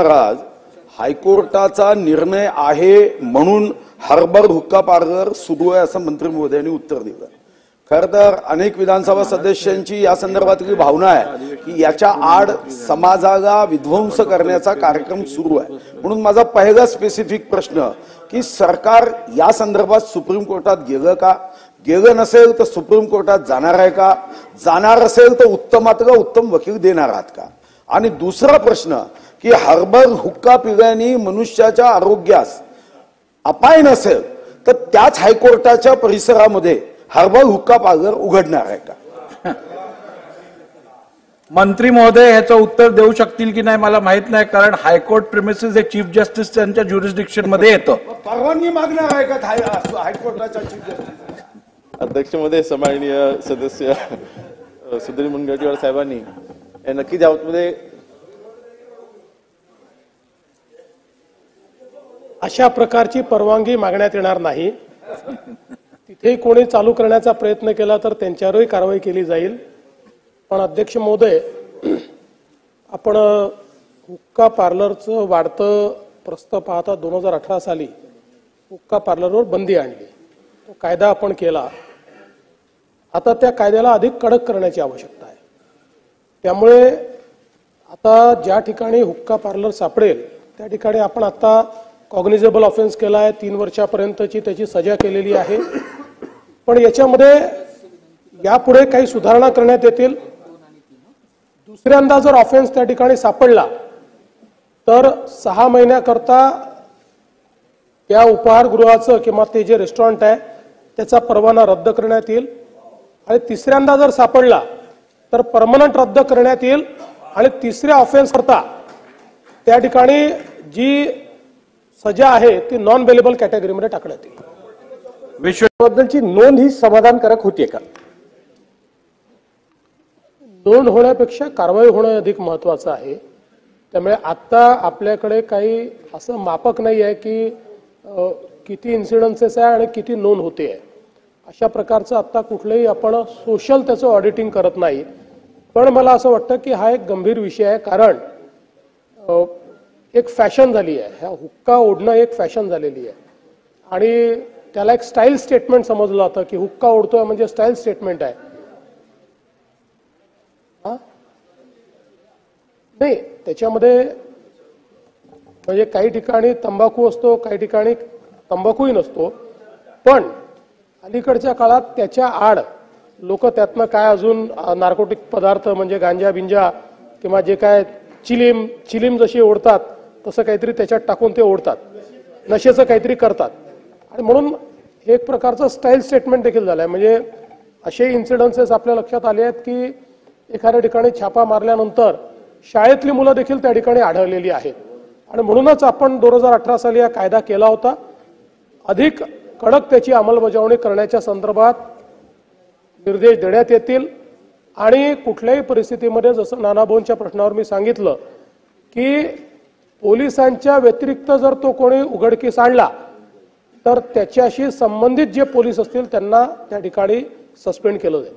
महाराज हायकोर्टाचा निर्णय आहे म्हणून हार्बर हुक्का पार्लर सुरू आहे असं मंत्री महोदयांनी उत्तर दिलं। खरं तर अनेक विधानसभा सदस्यांची या संदर्भातली भावना आहे की याच्या आड समाजाला विध्वंस करण्याचा कार्यक्रम सुरू आहे। म्हणून माझा पहिला स्पेसिफिक प्रश्न की सरकार या संदर्भात सुप्रीम कोर्टात गेलं का, गेलं नसेल तर सुप्रीम कोर्टात जाणार आहे का, जाणार असेल तर उत्तमातला उत्तम वकील देणार आहात का। आणि दुसरा प्रश्न की हार्बर हुक्का पिल्याने मनुष्याच्या आरोग्यास अपाय नसेल तर त्याच हायकोर्टाच्या परिसरामध्ये हार्बर हुक्का पार्लर उघडणार आहे का? मंत्री महोदय याचं उत्तर देऊ शकतील की नाही मला माहित नाही, कारण हायकोर्ट प्रिमिसेस हे चीफ जस्टिस यांच्या ज्युरिस्डिक्शन मध्ये येतं। परवानगी मागणार आहे का हायकोर्टाच्या चीफ जस्टिस? अध्यक्ष महोदय, सन्माननीय सदस्य सुधीर मुनगंटीवार साहेबांनी नक्कीच यामध्ये अशा प्रकारची परवानगी मागण्यात येणार नाही। तिथे कोणी चालू करण्याचा प्रयत्न केला तर त्यांच्यावरही कारवाई केली जाईल। पण अध्यक्ष महोदय, आपण हुक्का पार्लरचं वाढतं प्रस्ताव पाहता 2018 साली हुक्का पार्लरवर बंदी आणली, तो कायदा आपण केला। आता त्या कायद्याला अधिक कडक करण्याची आवश्यकता आहे। त्यामुळे आता ज्या ठिकाणी हुक्का पार्लर सापडेल त्या ठिकाणी आपण आता कॉग्निजेबल ऑफेन्स केला आहे, 3 वर्षापर्यंतची त्याची सजा केलेली आहे। पण याच्यामध्ये यापुढे काही सुधारणा करण्यात येतील। दुसऱ्यांदा जर ऑफेन्स त्या ठिकाणी सापडला तर 6 महिन्याकरता त्या उपहारगृहाचं किंवा ते जे रेस्टॉरंट आहे त्याचा परवाना रद्द करण्यात येईल, आणि तिसऱ्यांदा जर सापडला तर परमनंट रद्द करण्यात येईल, आणि तिसऱ्या ऑफेन्स करता त्या ठिकाणी जी सजा आहे ती नॉन बेलेबल कॅटेगरीमध्ये टाकण्यात येईल। विश्वाबद्दलची नोंद ही समाधानकारक होती का? नोंद होण्यापेक्षा कारवाई होणं अधिक महत्त्वाचं आहे। त्यामुळे आता आपल्याकडे काही असं मापक नाही आहे की किती इन्सिडेंसेस आहे आणि किती नोंद होते आहे। अशा प्रकारचं आता कुठलंही आपण सोशल त्याचं ऑडिटिंग करत नाही। पण मला असं वाटतं की हा एक गंभीर विषय आहे, कारण एक फॅशन झाली आहे, ह्या हुक्का ओढणं एक फॅशन झालेली आहे, आणि त्याला एक स्टाईल स्टेटमेंट समजलं जातं की हुक्का ओढतोय म्हणजे स्टाईल स्टेटमेंट आहे। नाही, त्याच्यामध्ये म्हणजे काही ठिकाणी तंबाखू असतो, काही ठिकाणी तंबाखूही नसतो। पण अलीकडच्या काळात त्याच्या आड लोक त्यातनं काय अजून नार्कोटिक पदार्थ म्हणजे गांजा बिंजा किंवा जे काय चिलीम जशी ओढतात तसं काहीतरी त्याच्यात टाकून ते ओढतात, नशेचं काहीतरी करतात, आणि म्हणून एक प्रकारचं स्टाईल स्टेटमेंट देखील झालंय। म्हणजे असे इन्सिडेंसेस आपल्या लक्षात आले आहेत की एखाद्या ठिकाणी छापा मारल्यानंतर शाळेतली मुलं देखील त्या ठिकाणी आढळलेली आहेत, आणि म्हणूनच आपण 2018 साली हा कायदा केला होता। अधिक कडक त्याची अंमलबजावणी करण्याच्या संदर्भात निर्देश देण्यात येतील, आणि कुठल्याही परिस्थितीमध्ये जसं नानाभाऊंच्या प्रश्नावर मी सांगितलं की पोलिसांच्या व्यतिरिक्त जर तो कोणी उघडकीस आणला तर त्याच्याशी संबंधित जे पोलीस असतील त्यांना त्या ठिकाणी सस्पेंड केलं जाईल।